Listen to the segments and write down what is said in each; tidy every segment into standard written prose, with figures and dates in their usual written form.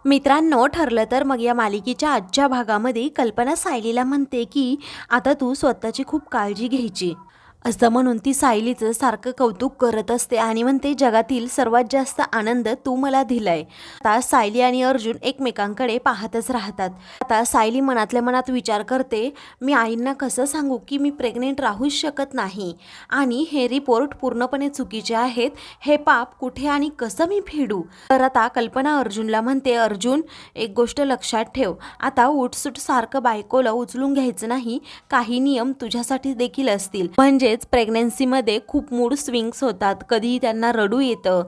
मित्रांनो, ठरलं तर मग या मालिकेच्या आजच्या भागामध्ये कल्पना सायलीला म्हणते की आता तू स्वतःची खूप काळजी घ्यायची, असं म्हणून ती सायलीचं सारखं कौतुक करत असते आणि म्हणते जगातील सर्वात जास्त आनंद तू मला दिलाय. आता सायली आणि अर्जुन एकमेकांकडे पाहतच राहतात. आता सायली मनातल्या मनात विचार करते, मी आईंना कसं सांगू की मी प्रेग्नेंट राहूच शकत नाही आणि हे रिपोर्ट पूर्णपणे चुकीचे आहेत, हे पाप कुठे आणि कसं मी फेडू. तर आता कल्पना अर्जुनला म्हणते, अर्जुन एक गोष्ट लक्षात ठेव, आता उठसूट सारखं बायकोला उचलून घ्यायचं नाही, काही नियम तुझ्यासाठी देखील असतील. म्हणजेच प्रेग्नन्सीमध्ये खूप मूड स्विंग्स होतात, कधी त्यांना रडू येतं,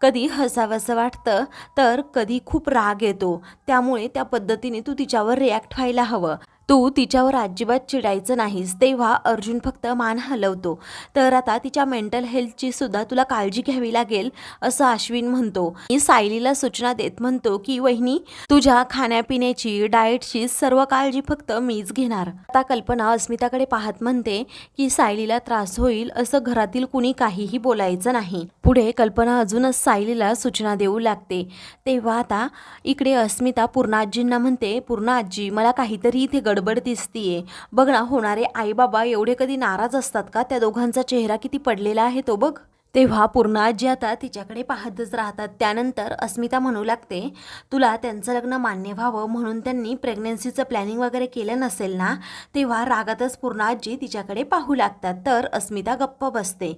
कधी हसावंसं वाटतं, तर कधी खूप राग येतो. त्यामुळे त्या पद्धतीने तू तिच्यावर रिॲक्ट व्हायला हवं. तू तिच्यावर अजिबात चिडायचं नाहीस. तेव्हा अर्जुन फक्त मान हलवतो. तर आता तिच्या मेंटल हेल्थची सुद्धा तुला काळजी घ्यावी लागेल, असं अश्विन म्हणतो. मी सायलीला सूचना देत म्हणतो की वहिनी, तुझ्या खाण्यापिण्याची डाएटची सर्व काळजी फक्त मीच घेणार. आता कल्पना अस्मिताकडे पाहत म्हणते की सायलीला त्रास होईल असं घरातील कुणी काहीही बोलायचं नाही. पुढे कल्पना अजूनच सायलीला सूचना देऊ लागते. तेव्हा आता इकडे अस्मिता पूर्णा आजींना म्हणते, पूर्णा आजी, मला काहीतरी इथे गडबड दिसतीये. बघ ना, होणारे आई बाबा एवढे कधी नाराज असतात का? त्या दोघांचा चेहरा किती पडलेला आहे तो बघ. तेव्हा पूर्णा आजी आता तिच्याकडे पाहतच राहतात. त्यानंतर अस्मिता म्हणू लागते, तुला त्यांचं लग्न मान्य व्हावं म्हणून त्यांनी प्रेग्नन्सीचं प्लॅनिंग वगैरे केलं नसेल ना. तेव्हा रागातच पूर्णा आजी तिच्याकडे पाहू लागतात. तर अस्मिता गप्प बसते.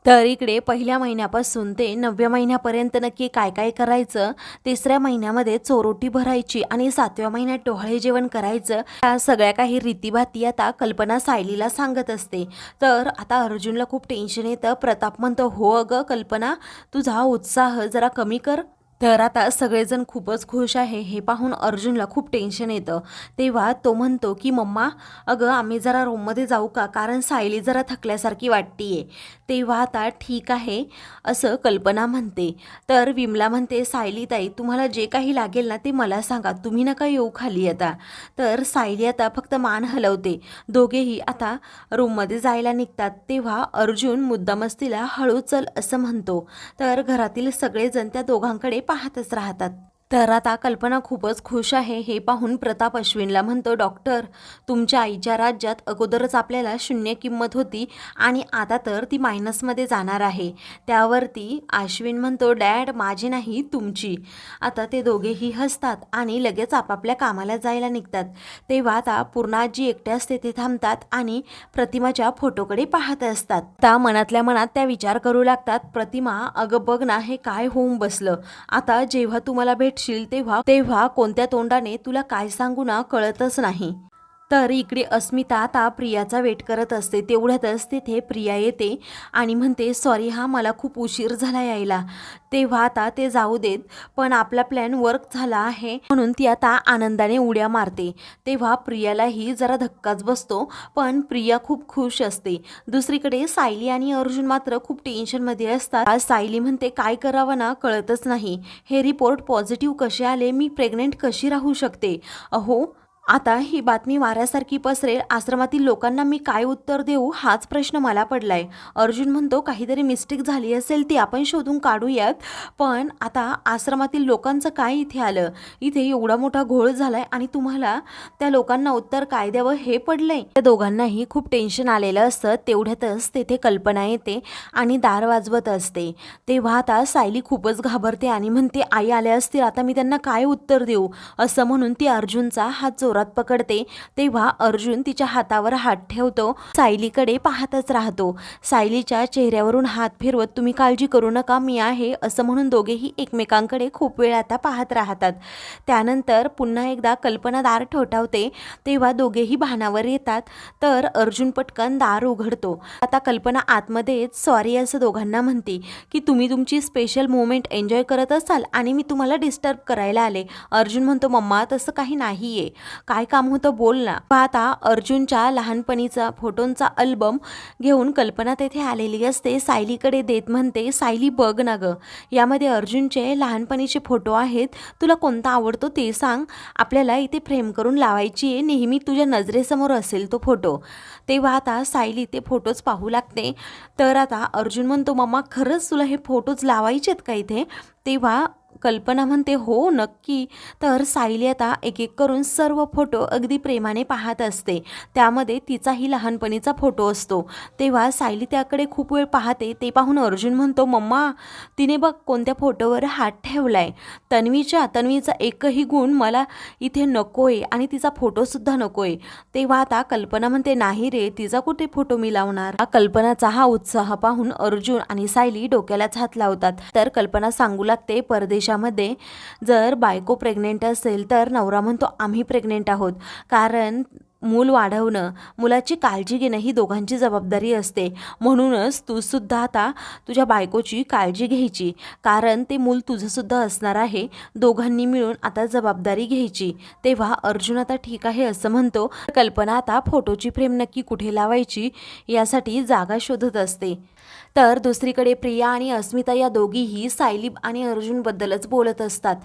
तर इकडे पहिल्या महिन्यापासून ते 9व्या महिन्यापर्यंत नक्की काय काय करायचं, 3ऱ्या महिन्यामध्ये चोरोटी भरायची आणि 7व्या महिन्यात डोहाळे जेवण करायचं, या सगळ्या काही रीतीभाती आता कल्पना सायलीला सांगत असते. तर आता अर्जुनला खूप टेन्शन येतं. प्रताप म्हणतो, हो अगं कल्पना, तुझा उत्साह जरा कमी कर. तर आता सगळेजण खूपच खुश आहे हे पाहून अर्जुनला खूप टेन्शन येतं. तेव्हा तो म्हणतो की मम्मा, अगं आम्ही जरा रूममध्ये जाऊ का, कारण सायली जरा थकल्यासारखी वाटतीये. तेव्हा आता ठीक आहे असं कल्पना म्हणते. तर विमला म्हणते, सायली ताई, तुम्हाला जे काही लागेल ना ते मला सांगा, तुम्ही नका येऊ खाली आता. तर सायली आता फक्त मान हलवते. दोघेही आता रूममध्ये जायला निघतात. तेव्हा अर्जुन मुद्दामच तिला हळू चल असं म्हणतो. तर घरातील सगळेजण त्या दोघांकडे पाहतच राहतात. तर आता कल्पना खूपच खुश आहे हे पाहून प्रताप अश्विनला म्हणतो, डॉक्टर, तुमच्या आईच्या राज्यात अगोदरच आपल्याला 0 किंमत होती आणि आता तर ती मायनसमध्ये जाणार आहे. त्यावरती अश्विन म्हणतो, डॅड, माझी नाही तुमची. आता ते दोघेही हसतात आणि लगेच आपापल्या कामाला जायला निघतात. तेव्हा आता पूर्णाजी एकट्याच तेथे थांबतात आणि प्रतिमाच्या फोटोकडे पाहत असतात. आता मनातल्या मनात त्या विचार करू लागतात, प्रतिमा, अगं बघ ना, हे काय होऊन बसलं. आता जेव्हा तुम्हाला भेटशील तेव्हा तेव्हा कोणत्या तोंडाने तुला काय सांगू ना कळतच नाही. तर इकडे अस्मिता आता प्रियाचा वेट करत असते. तेवढ्यातच तिथे प्रिया येते आणि म्हणते, सॉरी हा, मला खूप उशीर झाला यायला. तेव्हा आता ते जाऊ देत, पण आपला प्लॅन वर्क झाला आहे म्हणून ती आता आनंदाने उड्या मारते. तेव्हा प्रियालाही जरा धक्काच बसतो, पण प्रिया खूप खुश असते. दुसरीकडे सायली आणि अर्जुन मात्र खूप टेन्शनमध्ये असतात. आज सायली म्हणते, काय करावं ना कळतच नाही, हे रिपोर्ट पॉझिटिव्ह कसे आले, मी प्रेग्नेंट कशी राहू शकते. अहो, आता ही बातमी वाऱ्यासारखी पसरेल, आश्रमातील लोकांना मी काय उत्तर देऊ हाच प्रश्न मला पडलाय. अर्जुन म्हणतो, काहीतरी मिस्टेक झाली असेल ती आपण शोधून काढूयात, पण आता आश्रमातील लोकांचं काय इथे आलं, इथे एवढा मोठा घोळ झालाय आणि तुम्हाला त्या लोकांना उत्तर काय द्यावं हे पडलंय. त्या दोघांनाही खूप टेन्शन आलेलं असतं. तेवढ्यातच तेथे कल्पना येते आणि दार वाजवत असते. तेव्हा आता सायली खूपच घाबरते आणि म्हणते, आई आल्या असतील, आता मी त्यांना काय उत्तर देऊ, असं म्हणून ती अर्जुनचा हात पकडते. तेव्हा अर्जुन तिच्या हातावर हात ठेवतो. सायलीकडे पाहतच राहतो. सायलीच्या चेहऱ्यावरून हात फिरवत, तुम्ही काळजी करू नका, मी आहे, असं म्हणून दोघेही एकमेकांकडे खूप वेळ आता पाहत राहतात. त्यानंतर पुन्हा एकदा कल्पना दार ठोठावते. तेव्हा दोघेही भानावर येतात. तर अर्जुन पटकन दार उघडतो. आता कल्पना आतमध्ये सॉरी असं दोघांना म्हणते की तुम्ही तुमची स्पेशल मोमेंट एन्जॉय करत असाल आणि मी तुम्हाला डिस्टर्ब करायला आले. अर्जुन म्हणतो, मम्मा तसं काही नाहीये, काय काम होतं बोल ना. आता अर्जुनच्या लहानपणीचा फोटोंचा अल्बम घेऊन कल्पना तेथे आलेली असते. सायलीकडे देत म्हणते, सायली बघ ना गं, यामध्ये अर्जुनचे लहानपणीचे फोटो आहेत, तुला कोणता आवडतो ते सांग, आपल्याला इथे फ्रेम करून लावायची आहे, नेहमी तुझ्या नजरेसमोर असेल तो फोटो. तेव्हा आता सायली ते फोटोज पाहू लागते. तर आता अर्जुन म्हणतो, मम्मा खरंच तुला हे फोटोज लावायचे आहेत का इथे. तेव्हा कल्पना म्हणते हो नक्की. तर सायली आता एक एक करून सर्व फोटो अगदी प्रेमाने पाहत असते. त्यामध्ये तिचाही लहानपणीचा फोटो असतो. तेव्हा सायली त्याकडे खूप वेळ पाहते. ते पाहून अर्जुन म्हणतो, मम्मा तिने बघ कोणत्या फोटोवर हात ठेवलाय. तन्वीचा एकही गुण मला इथे नकोय आणि तिचा फोटोसुद्धा नकोय. तेव्हा आता कल्पना म्हणते, नाही रे, तिचा कुठे फोटो मी लावणार. कल्पनाचा हा उत्साह पाहून अर्जुन आणि सायली डोक्यालाच हात लावतात. तर कल्पना सांगू लागते, परदेशामध्ये जर बायको प्रेग्नेंट असेल तर नवरा म्हणतो आम्ही प्रेग्नेंट आहोत. कारण मूल वाढवणं, मुलाची काळजी घेणं ही दोघांची जबाबदारी असते. म्हणूनच तू सुद्धा आता तुझ्या बायकोची काळजी घ्यायची, कारण ते मूल तुझंसुद्धा असणार आहे. दोघांनी मिळून आता जबाबदारी घ्यायची. तेव्हा अर्जुन आता ठीक आहे असं म्हणतो. कल्पना आता फोटोची फ्रेम नक्की कुठे लावायची यासाठी जागा शोधत असते. तर दुसरीकडे प्रिया आणि अस्मिता या दोघीही सायली आणि अर्जुनबद्दलच बोलत असतात.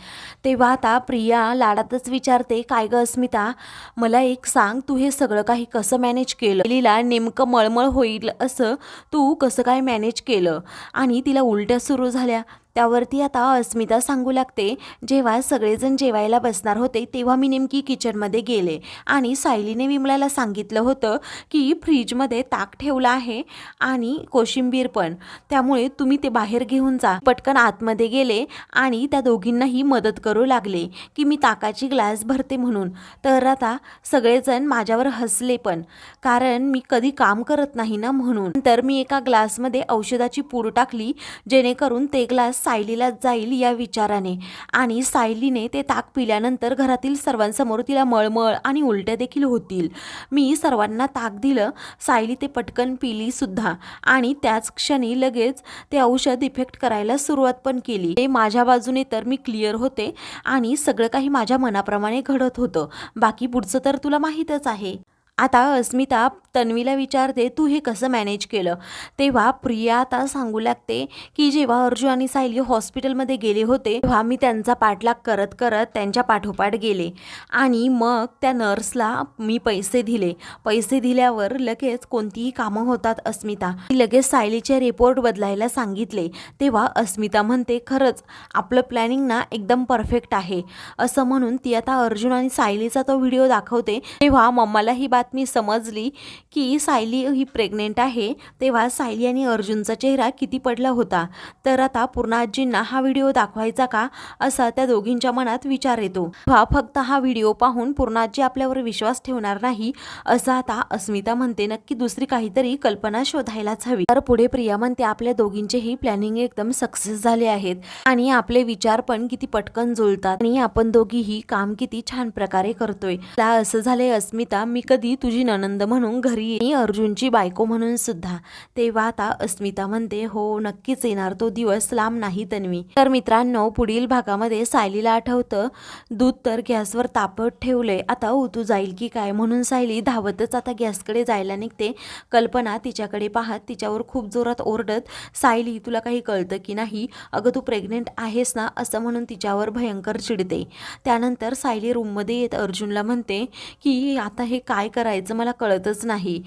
तेव्हा आता प्रिया लाडातच विचारते, काय ग अस्मिता, मला एक सांग, तू हे सगळं काही कसं मॅनेज केलं? सायलीला नेमकं मळमळ होईल असं तू कसं काय मॅनेज केलं? आणि तिला उलट्या सुरू झाल्या. त्यावरती आता अस्मिता सांगू लागते, जेव्हा सगळेजण जेवायला बसणार होते तेव्हा मी नेमकी किचनमध्ये गेले आणि सायलीने विमलाला सांगितलं होतं की फ्रीजमध्ये ताक ठेवलं आहे आणि कोशिंबीर पण, त्यामुळे तुम्ही ते बाहेर घेऊन जा. पटकन आतमध्ये गेले आणि त्या दोघींनाही मदत करू लागले की मी ताकाची ग्लास भरते म्हणून. तर आता सगळेजण माझ्यावर हसले पण, कारण मी कधी काम करत नाही ना म्हणून. तर मी एका ग्लासमध्ये औषधाची पूड टाकली जेणेकरून ते ग्लास सायलीला जाईल या विचाराने. आणि सायलीने ते ताक पिल्यानंतर घरातील सर्वांसमोर तिला मळमळ आणि उलट्या देखील होतील. मी सर्वांना ताक दिलं. सायली ते पटकन पिली सुद्धा आणि त्याच क्षणी लगेच ते औषध इफेक्ट करायला सुरुवात पण केली. ते माझ्या बाजूने तर मी क्लिअर होते आणि सगळं काही माझ्या मनाप्रमाणे घडत होतं. बाकी पुढचं तर तुला माहीतच आहे. आता अस्मिता तन्वीला विचारते, तू हे कसं मॅनेज केलं? तेव्हा प्रिया आता सांगू लागते की जेव्हा अर्जुन आणि सायली हॉस्पिटलमध्ये गेले होते तेव्हा मी त्यांचा पाठलाग करत करत त्यांच्या पाठोपाठ गेले आणि मग त्या नर्सला मी पैसे दिले. पैसे दिल्यावर लगेच कोणतीही कामं होतात अस्मिता. लगेच सायलीचे रिपोर्ट बदलायला सांगितले. तेव्हा अस्मिता म्हणते, खरंच आपलं प्लॅनिंग ना एकदम परफेक्ट आहे असं म्हणून ती आता अर्जुन आणि सायलीचा तो व्हिडिओ दाखवते. तेव्हा मम्माला ही बातमी समजली की सायली ही प्रेग्नेंट आहे. तेव्हा सायली आणि अर्जुनचा चेहरा किती पडला होता. तर आता पूर्ण आजींना हा व्हिडिओ दाखवायचा का असा त्या दोघींच्या मनात विचार येतो. फक्त हा व्हिडिओ पाहून पूर्ण आजी आपल्यावर विश्वास ठेवणार नाही असं आता अस्मिता म्हणते, नक्की दुसरी काहीतरी कल्पना शोधायलाच हवी. तर पुढे प्रिया म्हणते, आपल्या दोघींचेही प्लॅनिंग एकदम सक्सेस झाले आहेत आणि आपले विचार पण किती पटकन जुळतात आणि आपण दोघीही काम किती छान प्रकारे करतोय. असं झाले अस्मिता, मी कधी तुझी ननंद म्हणून घरी अर्जुनची बायको म्हणून सुद्धा. तेव्हा आता अस्मिता म्हणते, हो नक्कीच येणार तो दिवस, लांब नाही तन्वी. तर मित्रांनो, पुढील भागामध्ये सायलीला आठवतं दूध तर गॅसवर तापत ठेवले, आता उतू जाईल की काय म्हणून सायली धावतच आता गॅसकडे जायला निघते. कल्पना तिच्याकडे पाहत तिच्यावर खूप जोरात ओरडत, सायली तुला काही कळतं की नाही, अगं तू प्रेग्नेंट आहेस ना असं म्हणून तिच्यावर भयंकर चिडते. त्यानंतर सायली रूममध्ये येत अर्जुनला म्हणते की आता हे काय करायचं मला कळतच नाही.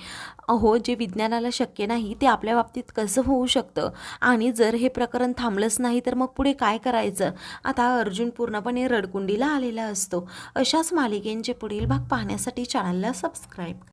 अहो, जे विज्ञानाला शक्य नाही ते आपल्या बाबतीत कसं होऊ शकतं आणि जर हे प्रकरण थांबलंच नाही तर मग पुढे काय करायचं. आता अर्जुन पूर्णपणे रडकुंडीला आलेला असतो. अशाच मालिकेंचे पुढील भाग पाहण्यासाठी चॅनलला सबस्क्राईब